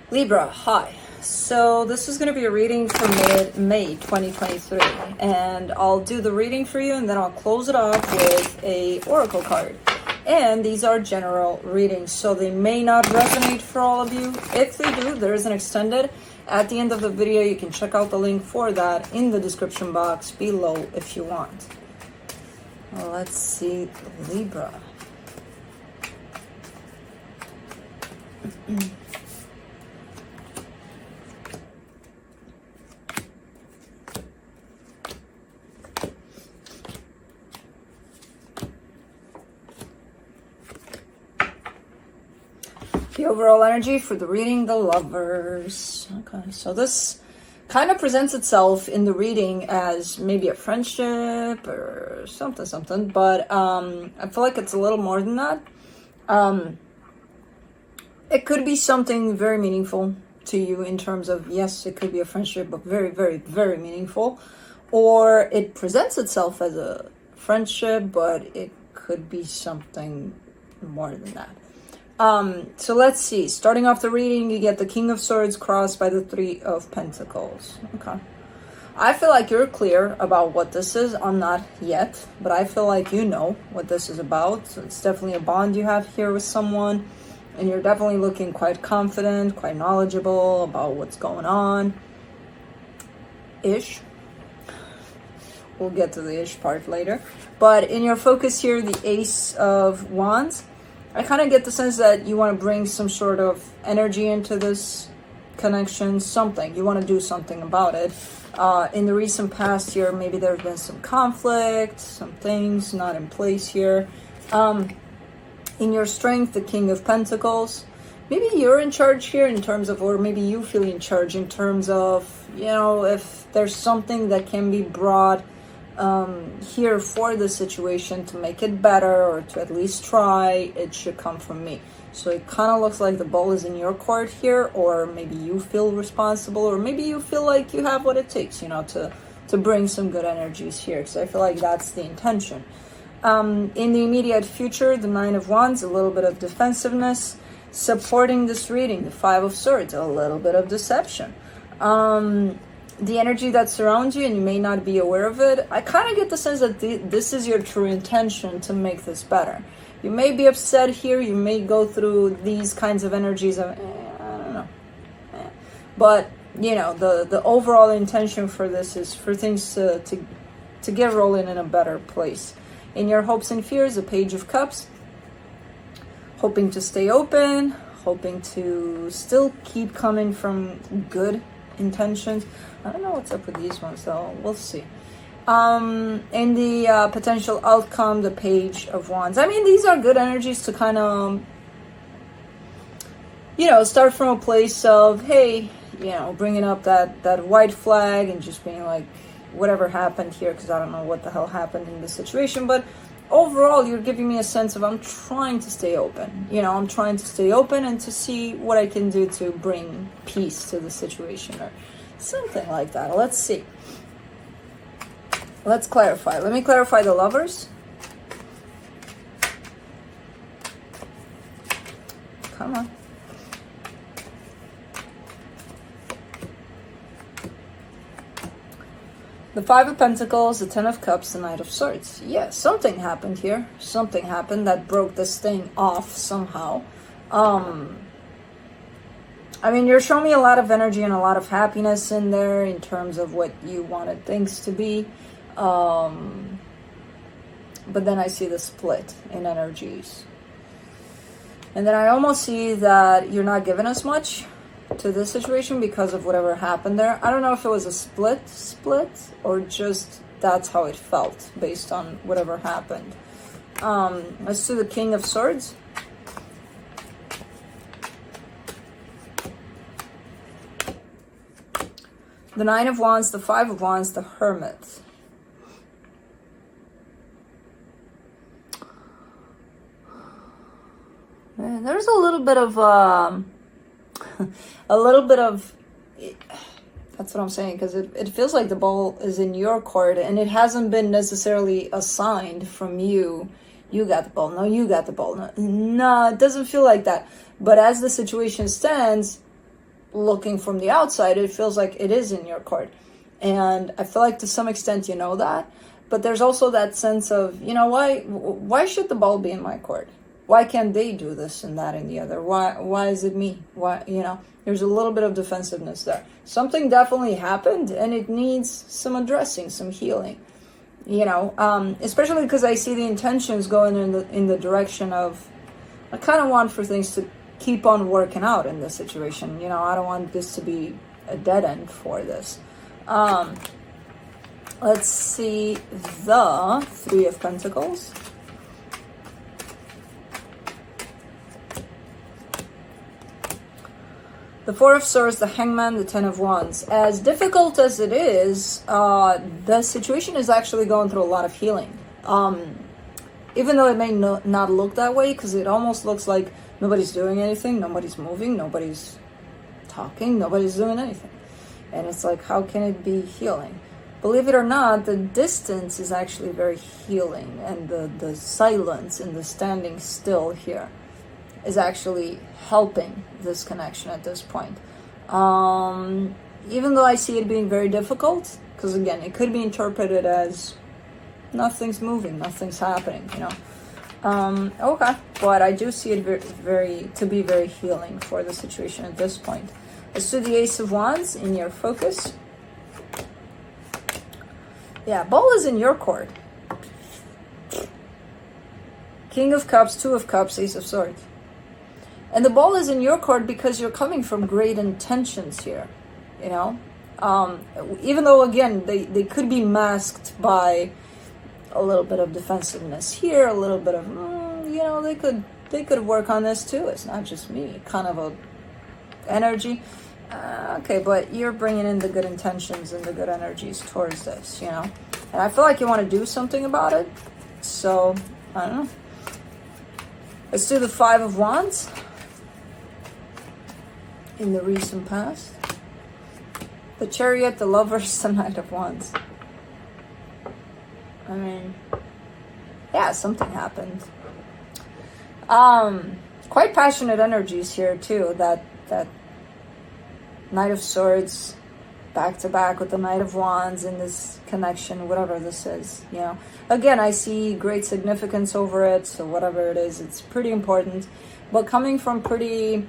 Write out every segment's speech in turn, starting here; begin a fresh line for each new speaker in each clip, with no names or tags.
Libra, hi. So this is going to be a reading for May 2023, and I'll do the reading for you and then I'll close it off with a oracle card. And these are general readings, so they may not resonate for all of you. If they do, there is an extended. At the end of the video, you can check out the link for that in the description box below if you want. Well, let's see, Libra. The overall energy for the reading, the Lovers. Okay, so this kind of presents itself in the reading as maybe a friendship or something, but I feel like it's a little more than that. It could be something very meaningful to you in terms of, yes, it could be a friendship, but very, very, very meaningful. Or it presents itself as a friendship, but it could be something more than that. So let's see. Starting off the reading, you get the King of Swords crossed by the Three of Pentacles. Okay. I feel like you're clear about what this is. I'm not yet, but I feel like you know what this is about. So it's definitely a bond you have here with someone, and you're definitely looking quite confident, quite knowledgeable about what's going on. Ish. We'll get to the ish part later. But in your focus here, the Ace of Wands, I kind of get the sense that you want to bring some sort of energy into this connection, something. You want to do something about it. In the recent past here, maybe there's been some conflict, some things not in place here. In your strength, the King of Pentacles, maybe you're in charge here in terms of, or maybe you feel in charge in terms of, you know, if there's something that can be brought here for the situation to make it better, or to at least try, it should come from me. So it kind of looks like the ball is in your court here, or maybe you feel responsible, or maybe you feel like you have what it takes, you know, to bring some good energies here. So I feel like that's the intention. In the immediate future, the Nine of Wands, a little bit of defensiveness. Supporting this reading, the Five of Swords, a little bit of deception. The energy that surrounds you, and you may not be aware of it, I kind of get the sense that this is your true intention to make this better. You may be upset here, you may go through these kinds of energies of, I don't know. But, you know, the overall intention for this is for things to get rolling in a better place. In your hopes and fears, the Page of Cups, hoping to stay open, hoping to still keep coming from good intentions. I don't know what's up with these ones, so we'll see. In the potential outcome, the Page of Wands. I mean, these are good energies to kind of, you know, start from a place of, hey, you know, bringing up that white flag and just being like, whatever happened here, because I don't know what the hell happened in this situation, but overall, you're giving me a sense of, I'm trying to stay open. You know, I'm trying to stay open and to see what I can do to bring peace to the situation, or something like that. Let's see. Let's clarify. Let me clarify the Lovers. Come on. The Five of Pentacles, the Ten of Cups, the Knight of Swords. Yeah, something happened here. Something happened that broke this thing off somehow. I mean, you're showing me a lot of energy and a lot of happiness in there in terms of what you wanted things to be. But then I see the split in energies. And then I almost see that you're not giving us much to this situation because of whatever happened there. I don't know if it was a split or just that's how it felt based on whatever happened. Let's do the King of Swords. The Nine of Wands, the Five of Wands, the Hermit. There's a little bit of that's what I'm saying, because it feels like the ball is in your court and it hasn't been necessarily assigned from you. You got the ball. No, you got the ball. No, it doesn't feel like that. But as the situation stands, looking from the outside, it feels like it is in your court. And I feel like to some extent you know that, but there's also that sense of, you know, why should the ball be in my court? Why can't they do this and that and the other? Why is it me? Why, you know, there's a little bit of defensiveness there. Something definitely happened and it needs some addressing, some healing, you know, especially because I see the intentions going in the direction of, I kind of want for things to keep on working out in this situation. You know, I don't want this to be a dead end for this. Let's see the Three of Pentacles. The Four of Swords, the Hangman, the Ten of Wands. As difficult as it is, the situation is actually going through a lot of healing. Even though it may not look that way, because it almost looks like nobody's doing anything, nobody's moving, nobody's talking, nobody's doing anything. And it's like, how can it be healing? Believe it or not, the distance is actually very healing, and the silence and the standing still here is actually helping this connection at this point. Even though I see it being very difficult, because again, it could be interpreted as nothing's moving, nothing's happening, you know. Okay, but I do see it to be very healing for the situation at this point. Let's do the Ace of Wands in your focus. Yeah, ball is in your court. King of Cups, Two of Cups, Ace of Swords. And the ball is in your court because you're coming from great intentions here, you know. Even though, again, they could be masked by a little bit of defensiveness here, a little bit of, you know, they could work on this too. It's not just me, kind of a energy. Okay, but you're bringing in the good intentions and the good energies towards this, you know. And I feel like you want to do something about it. So, I don't know. Let's do the Five of Wands in the recent past. The Chariot, the Lovers, the Knight of Wands. I mean, yeah, something happened. Quite passionate energies here too. That Knight of Swords back to back with the Knight of Wands in this connection, whatever this is, you know. Again, I see great significance over it, so whatever it is, it's pretty important. But coming from pretty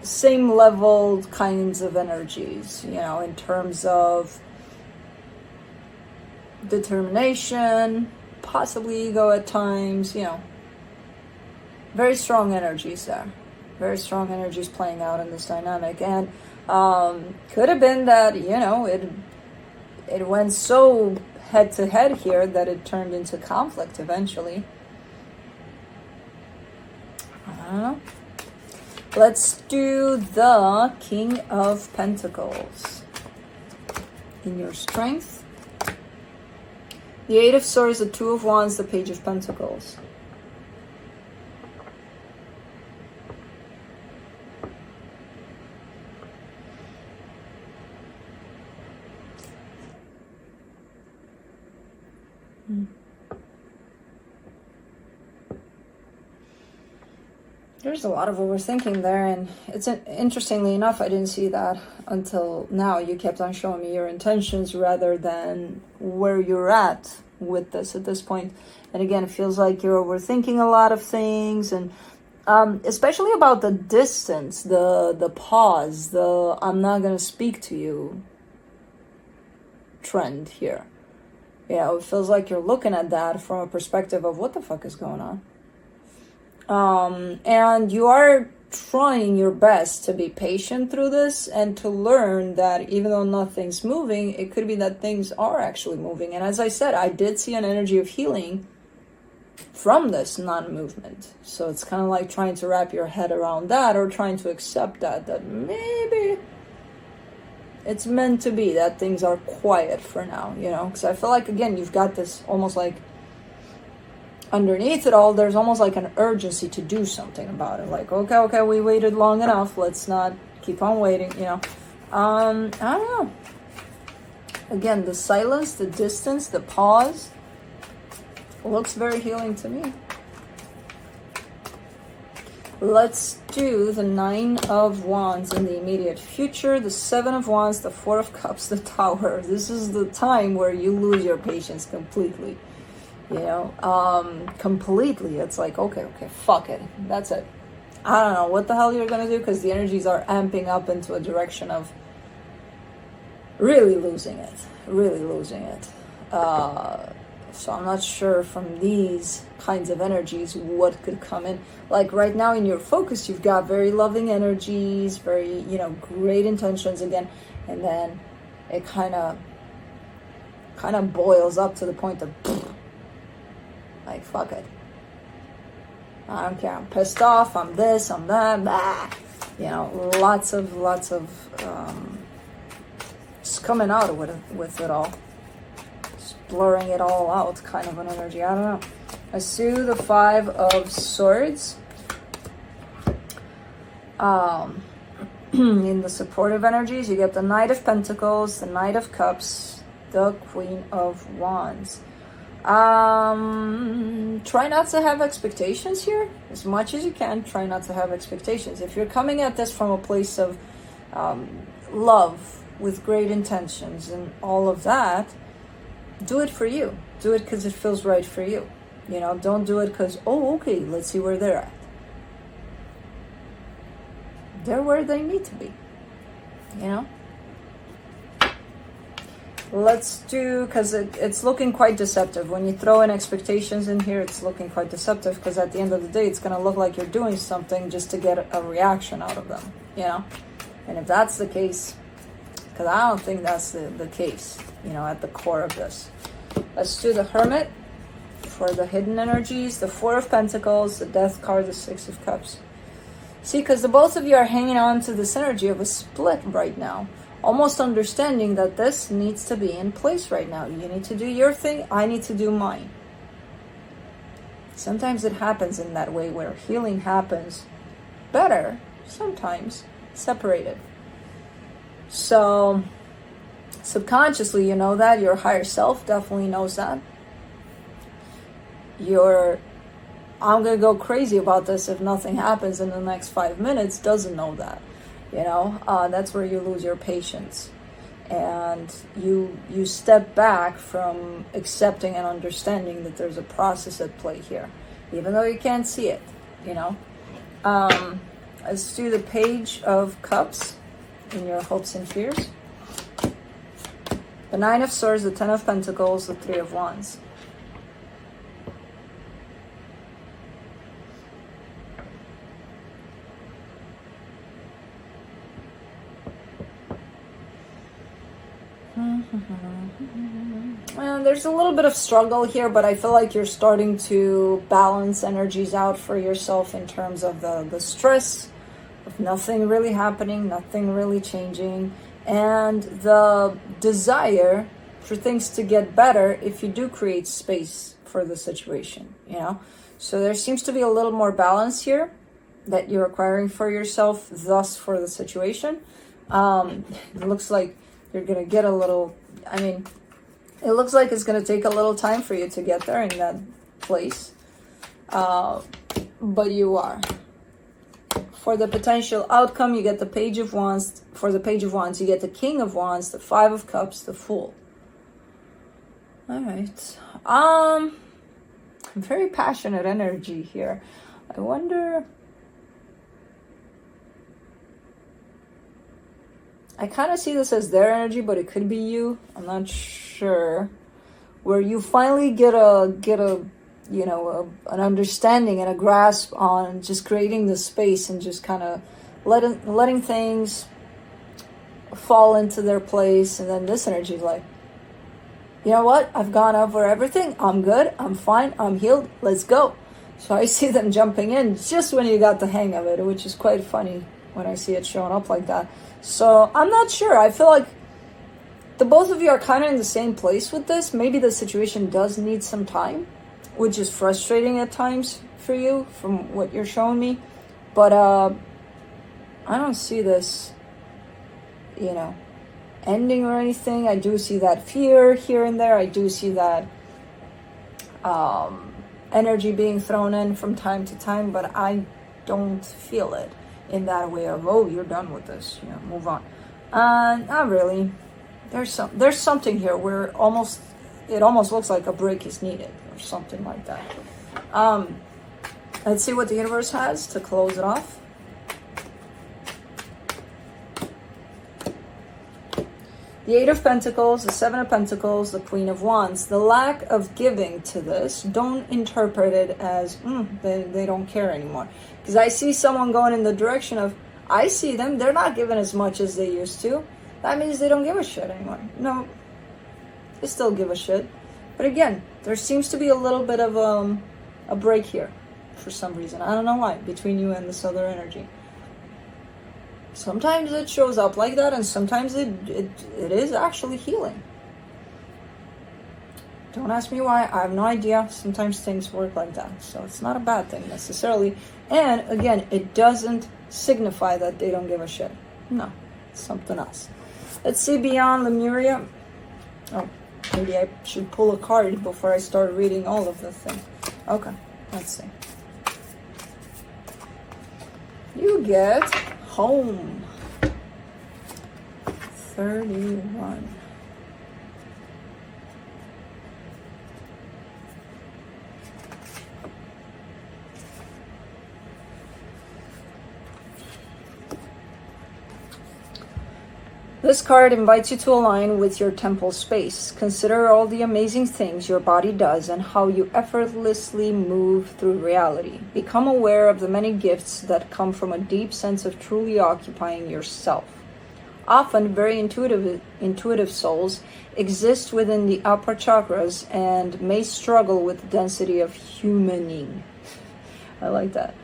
same level kinds of energies, you know, in terms of determination, possibly ego at times, you know. Very strong energies there. Very strong energies playing out in this dynamic. And could have been that, you know, it went so head to head here that it turned into conflict eventually. I don't know. Let's do the King of Pentacles. In your strength. The Eight of Swords, the Two of Wands, the Page of Pentacles. There's a lot of overthinking there, and it's interestingly enough, I didn't see that until now. You kept on showing me your intentions rather than where you're at with this at this point. And again, it feels like you're overthinking a lot of things, and especially about the distance, the pause, the I'm not going to speak to you trend here. Yeah, it feels like you're looking at that from a perspective of what the fuck is going on. And you are trying your best to be patient through this and to learn that even though nothing's moving, it could be that things are actually moving. And as I said, I did see an energy of healing from this non-movement. So it's kind of like trying to wrap your head around that, or trying to accept that maybe it's meant to be that things are quiet for now, you know? Because I feel like, again, you've got this almost like underneath it all, there's almost like an urgency to do something about it. Like, okay, we waited long enough. Let's not keep on waiting, you know. I don't know. Again, the silence, the distance, the pause looks very healing to me. Let's do the 9 of Wands in the immediate future, the 7 of Wands, the 4 of Cups, the Tower. This is the time where you lose your patience completely. You know, completely. It's like, okay, fuck it. That's it. I don't know what the hell you're gonna do, because the energies are amping up into a direction of really losing it. So I'm not sure from these kinds of energies what could come in. Like right now in your focus, you've got very loving energies, very, you know, great intentions again, and then it kind of boils up to the point of like, fuck it. I don't care. I'm pissed off. I'm this. I'm that. Blah. You know, lots of just coming out with it all. Blurring it all out, kind of an energy. I don't know. Let's do the 5 of Swords. In the supportive energies, you get the Knight of Pentacles, the Knight of Cups, the Queen of Wands. Try not to have expectations here as much as you can. Try not to have expectations. If you're coming at this from a place of love with great intentions and all of that, do it for you. Do it because it feels right for you. You know, don't do it because, oh, okay, let's see where they're at. They're where they need to be. You know? Let's do, because it's looking quite deceptive. When you throw in expectations in here, it's looking quite deceptive, because at the end of the day, it's going to look like you're doing something just to get a reaction out of them. You know? And if that's the case, because I don't think that's the case, you know, at the core of this. Let's do the Hermit for the hidden energies, the 4 of Pentacles, the Death card, the 6 of Cups. See, because the both of you are hanging on to this energy of a split right now, almost understanding that this needs to be in place right now. You need to do your thing, I need to do mine. Sometimes it happens in that way, where healing happens better, sometimes separated. So subconsciously, you know that. Your higher self definitely knows that. I'm gonna go crazy about this if nothing happens in the next 5 minutes, doesn't know that. You know, that's where you lose your patience, and you step back from accepting and understanding that there's a process at play here, even though you can't see it. You know, let's do the Page of Cups in your hopes and fears. The 9 of Swords, the 10 of Pentacles, the 3 of Wands. There's a little bit of struggle here, but I feel like you're starting to balance energies out for yourself in terms of the stress of nothing really happening, nothing really changing, and the desire for things to get better if you do create space for the situation, you know? So there seems to be a little more balance here that you're acquiring for yourself, thus for the situation. It looks like you're going to get a little, it looks like it's going to take a little time for you to get there in that place. But you are. For the potential outcome, you get the Page of Wands. For the Page of Wands, you get the King of Wands, the 5 of Cups, the Fool. All right. Very passionate energy here. I wonder... I kind of see this as their energy, but it could be you. I'm not sure. Where you finally get an understanding and a grasp on just creating the space and just kind of letting things fall into their place. And then this energy is like, you know what? I've gone over everything. I'm good. I'm fine. I'm healed. Let's go. So I see them jumping in just when you got the hang of it, which is quite funny when I see it showing up like that. So I'm not sure. I feel like the both of you are kind of in the same place with this. Maybe the situation does need some time, which is frustrating at times for you from what you're showing me. But I don't see this, ending or anything. I do see that fear here and there. I do see that energy being thrown in from time to time. But I don't feel it in that way of, oh, you're done with this, you know, move on. Not really. There's something here where it almost looks like a break is needed or something like that. Let's see what the universe has to close it off. The Eight of Pentacles, the Seven of Pentacles, the Queen of Wands. The lack of giving to this, don't interpret it as they don't care anymore. Because I see someone going in the direction of, I see them, they're not giving as much as they used to. That means they don't give a shit anymore. No, they still give a shit. But again, there seems to be a little bit of a break here for some reason. I don't know why, between you and this other energy. Sometimes it shows up like that, and sometimes it is actually healing. Don't ask me why. I have no idea. Sometimes things work like that. So it's not a bad thing necessarily. And again, it doesn't signify that they don't give a shit. No, it's something else. Let's see beyond Lemuria. Oh, maybe I should pull a card before I start reading all of the things. Okay, let's see. You get home. 31. This card invites you to align with your temple space. Consider all the amazing things your body does and how you effortlessly move through reality. Become aware of the many gifts that come from a deep sense of truly occupying yourself. Often, very intuitive souls exist within the upper chakras and may struggle with the density of humaning. I like that.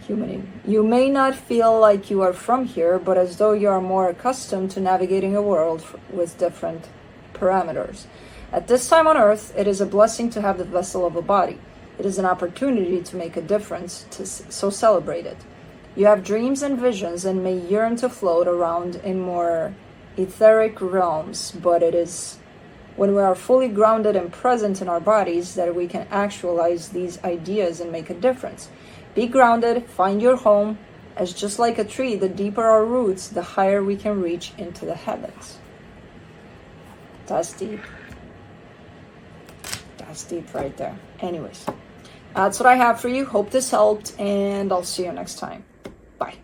Humaning. You may not feel like you are from here, but as though you are more accustomed to navigating a world with different parameters. At this time on Earth, it is a blessing to have the vessel of a body. It is an opportunity to make a difference, so celebrate it. You have dreams and visions and may yearn to float around in more etheric realms, but it is when we are fully grounded and present in our bodies that we can actualize these ideas and make a difference. Be grounded, find your home, as just like a tree, the deeper our roots, the higher we can reach into the heavens. That's deep. That's deep right there. Anyways, that's what I have for you. Hope this helped, and I'll see you next time. Bye.